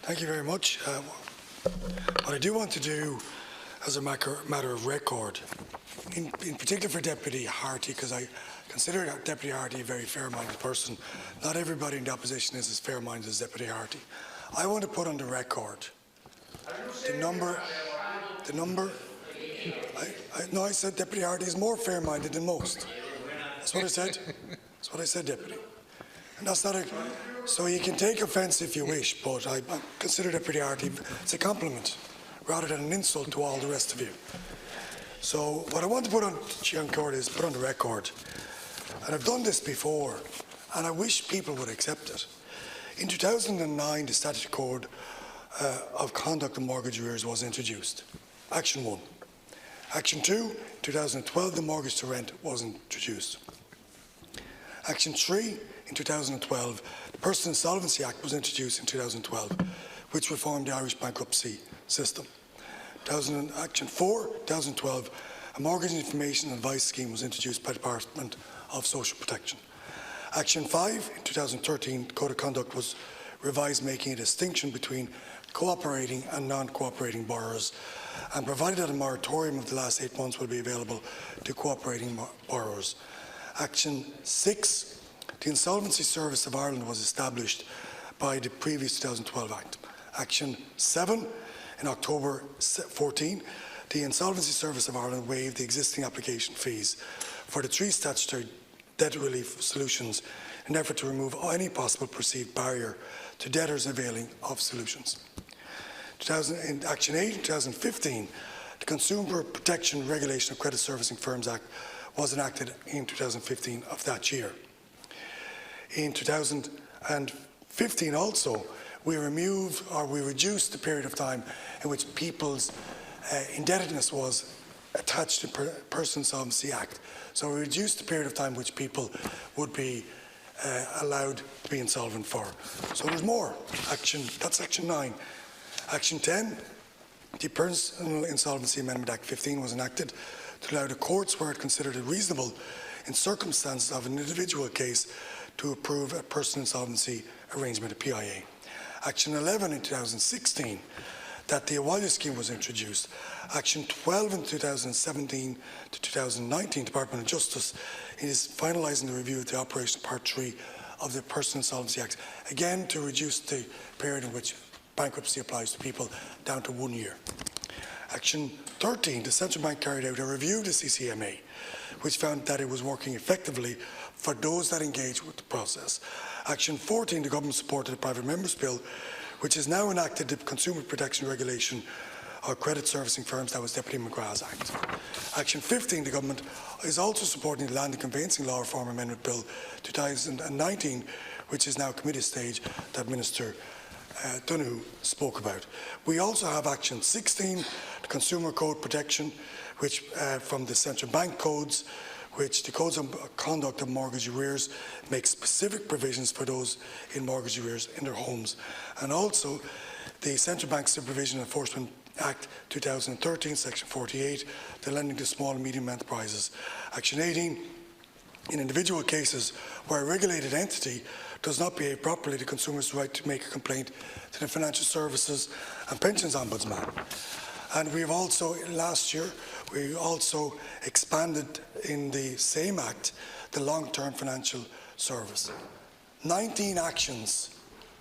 Thank you very much. What I do want to do as a matter of record, in particular for Deputy Harty, because I consider Deputy Harty a very fair-minded person. Not everybody in the opposition is as fair-minded as Deputy Harty. I want to put on the record no, I said Deputy Harty is more fair-minded than most. That's what I said. That's what I said, Deputy. And that's not a... So you can take offence if you wish, but I consider Deputy Harty, it's a compliment rather than an insult to all the rest of you. So what I want to put on is put on the record, and I've done this before, and I wish people would accept it. In 2009, the Statute Code of Conduct of Mortgage Arrears was introduced. Action 1. Action 2, 2012, the mortgage to rent was introduced. Action 3, in 2012, the Personal Insolvency Act was introduced in 2012, which reformed the Irish bankruptcy system. Action 4, 2012, a mortgage information and advice scheme was introduced by the Department of Social Protection. Action 5, in 2013, the Code of Conduct was revised, making a distinction between cooperating and non-cooperating borrowers, and provided that a moratorium of the last 8 months will be available to cooperating borrowers. Action 6, the Insolvency Service of Ireland was established by the previous 2012 Act. Action 7, in October 14, the Insolvency Service of Ireland waived the existing application fees for the 3 statutory debt relief solutions in an effort to remove any possible perceived barrier to debtors availing of solutions. In Action 8, in 2015, the Consumer Protection Regulation of Credit Servicing Firms Act was enacted in 2015 of that year. In 2015 also, we reduced the period of time in which people's indebtedness was attached to the Personal Insolvency Act. So we reduced the period of time which people would be allowed to be insolvent for. So there's more action. That's Action 9. Action 10, the Personal Insolvency Amendment Act 15 was enacted to allow the courts, where it considered it reasonable in circumstances of an individual case, to approve a personal insolvency arrangement, a PIA. Action 11 in 2016, that the Ewalya scheme was introduced. Action 12 in 2017 to 2019, Department of Justice is finalising the review of the operation Part 3 of the Personal Insolvency Act, again to reduce the period in which bankruptcy applies to people down to 1 year. Action 13, the Central Bank carried out a review of the CCMA, which found that it was working effectively for those that engage with the process. Action 14, the government supported the Private Members Bill, which has now enacted the Consumer Protection Regulation of Credit Servicing Firms, that was Deputy McGrath's Act. Action 15, the government is also supporting the Land and Conveyancing Law Reform Amendment Bill 2019, which is now committee stage, that Minister Donoghue spoke about. We also have Action 16, the Consumer Code Protection, which from the Central Bank Codes, which the Codes of Conduct of Mortgage Arrears make specific provisions for those in mortgage arrears in their homes. And also the Central Bank Supervision and Enforcement Act 2013, Section 48, the Lending to Small and Medium Enterprises. Action 18, in individual cases where a regulated entity does not behave properly, the consumer's right to make a complaint to the Financial Services and Pensions Ombudsman. And we have also, last year, we also expanded in the same Act the long-term financial service. 19 actions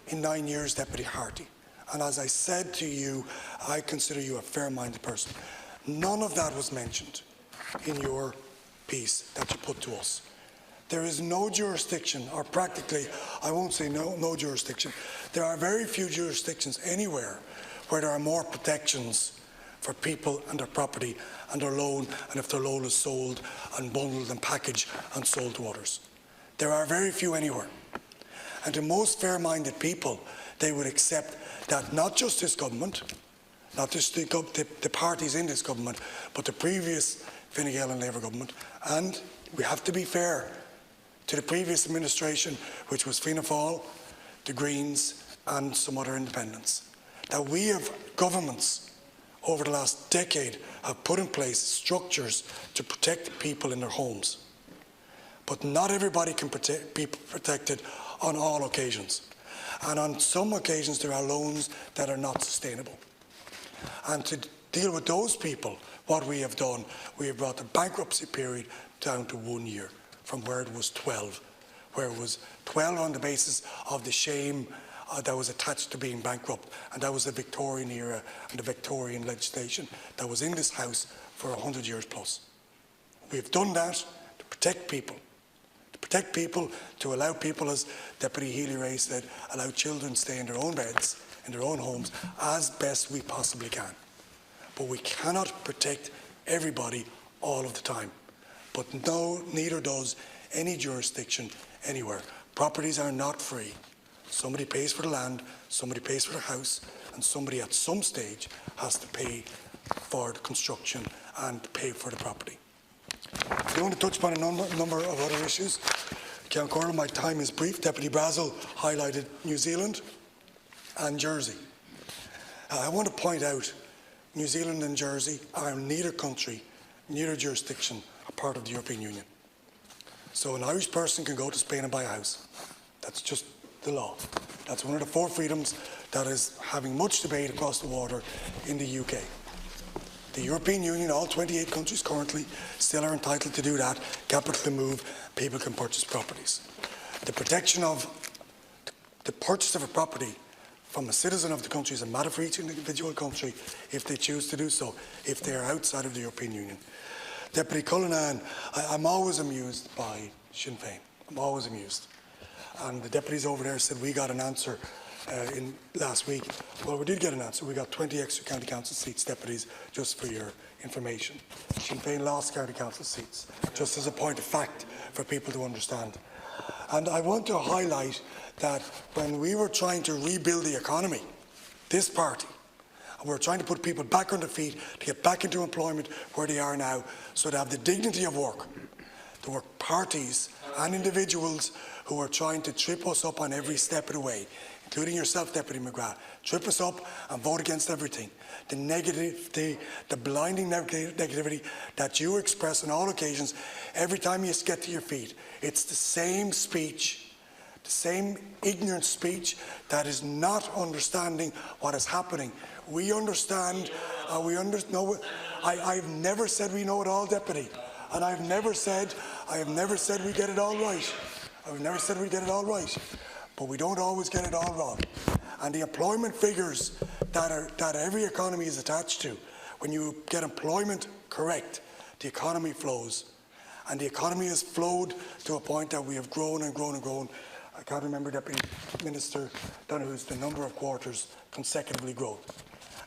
in 9 years, Deputy Harty. And as I said to you, I consider you a fair-minded person. None of that was mentioned in your piece that you put to us. There is no jurisdiction, or practically, I won't say no jurisdiction, there are very few jurisdictions anywhere where there are more protections for people and their property and their loan, and if their loan is sold and bundled and packaged and sold to others. There are very few anywhere. And to most fair-minded people, they would accept that not just this government, not just the parties in this government, but the previous Fine Gael and Labour government, and we have to be fair to the previous administration, which was Fianna Fáil, the Greens and some other independents, that we have governments over the last decade have put in place structures to protect people in their homes. But not everybody can be protected on all occasions. And on some occasions, there are loans that are not sustainable. And to deal with those people, what we have done, we have brought the bankruptcy period down to 1 year from where it was 12, where it was 12 on the basis of the shame that was attached to being bankrupt. And that was the Victorian era and the Victorian legislation that was in this House for 100 years plus. We've done that to protect people, to allow people, as Deputy Healy-Rae said, allow children to stay in their own beds, in their own homes, as best we possibly can. But we cannot protect everybody all of the time. But no, neither does any jurisdiction anywhere. Properties are not free. Somebody pays for the land, somebody pays for the house, and somebody at some stage has to pay for the construction and pay for the property. I want to touch upon a number of other issues. Count Corley, my time is brief. Deputy Brazel highlighted New Zealand and Jersey. I want to point out New Zealand and Jersey are neither country, neither jurisdiction a part of the European Union. So an Irish person can go to Spain and buy a house. That's just the law. That's one of the 4 freedoms that is having much debate across the water in the UK. The European Union, all 28 countries currently, still are entitled to do that. Capital can move, people can purchase properties. The protection of the purchase of a property from a citizen of the country is a matter for each individual country if they choose to do so, if they are outside of the European Union. Deputy Cullinan, I'm always amused by Sinn Féin. I'm always amused. And the deputies over there said we got an answer last week. Well, we did get an answer. We got 20 extra county council seats, deputies, just for your information. Sinn Féin lost county council seats, just as a point of fact for people to understand. And I want to highlight that when we were trying to rebuild the economy, this party, and we're trying to put people back on their feet to get back into employment where they are now, so they have the dignity of work. There were parties and individuals who were trying to trip us up on every step of the way, including yourself, Deputy McGrath. Trip us up and vote against everything. The negativity, the blinding negativity that you express on all occasions, every time you get to your feet, it's the same speech, the same ignorant speech that is not understanding what is happening. We understand, I've never said we know it all, Deputy, and I've never said we get it all right. I've never said we get it all right, but we don't always get it all wrong. And the employment figures that every economy is attached to, when you get employment correct, the economy flows. And the economy has flowed to a point that we have grown and grown and grown. I can't remember, Deputy Minister Donohue's, the number of quarters consecutively grown.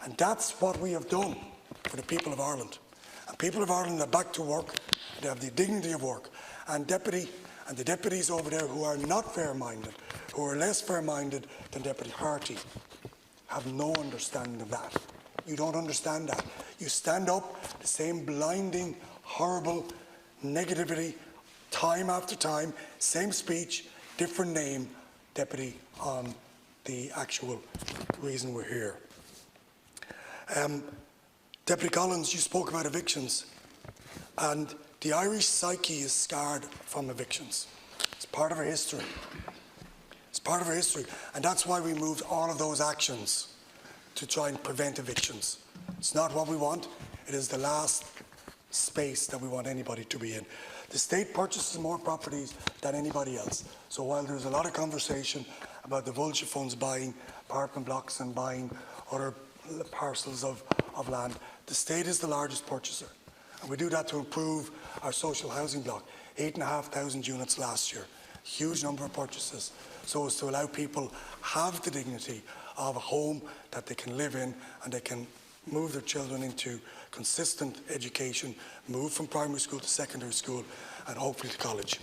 And that's what we have done for the people of Ireland. And people of Ireland are back to work, they have the dignity of work. And the deputies over there who are not fair-minded, who are less fair-minded than Deputy Harty, have no understanding of that. You don't understand that. You stand up, the same blinding, horrible negativity, time after time, same speech, different name, Deputy, on the actual reason we're here. Deputy Collins, you spoke about evictions, and the Irish psyche is scarred from evictions. It's part of our history. It's part of our history, and that's why we moved all of those actions to try and prevent evictions. It's not what we want. It is the last space that we want anybody to be in. The state purchases more properties than anybody else. So while there's a lot of conversation about the Vulture funds buying apartment blocks and buying other parcels of land, the state is the largest purchaser. And we do that to improve our social housing block. 8,500 units last year. Huge number of purchases. So as to allow people have the dignity of a home that they can live in, and they can move their children into consistent education, move from primary school to secondary school, and hopefully to college.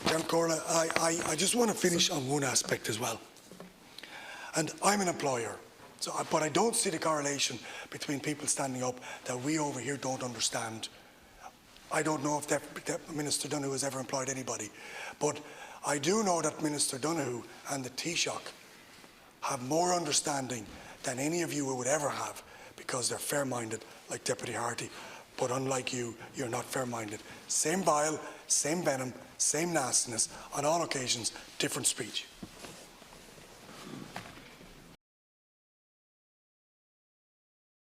Count Corley, I just want to finish on one aspect as well. And I'm an employer, but I don't see the correlation between people standing up that we over here don't understand. I don't know if Minister Donohue has ever employed anybody, but I do know that Minister Donohue and the Taoiseach have more understanding than any of you would ever have, because they're fair-minded like Deputy Harty, but unlike you, you're not fair-minded. Same bile, same venom, same nastiness, on all occasions, different speech.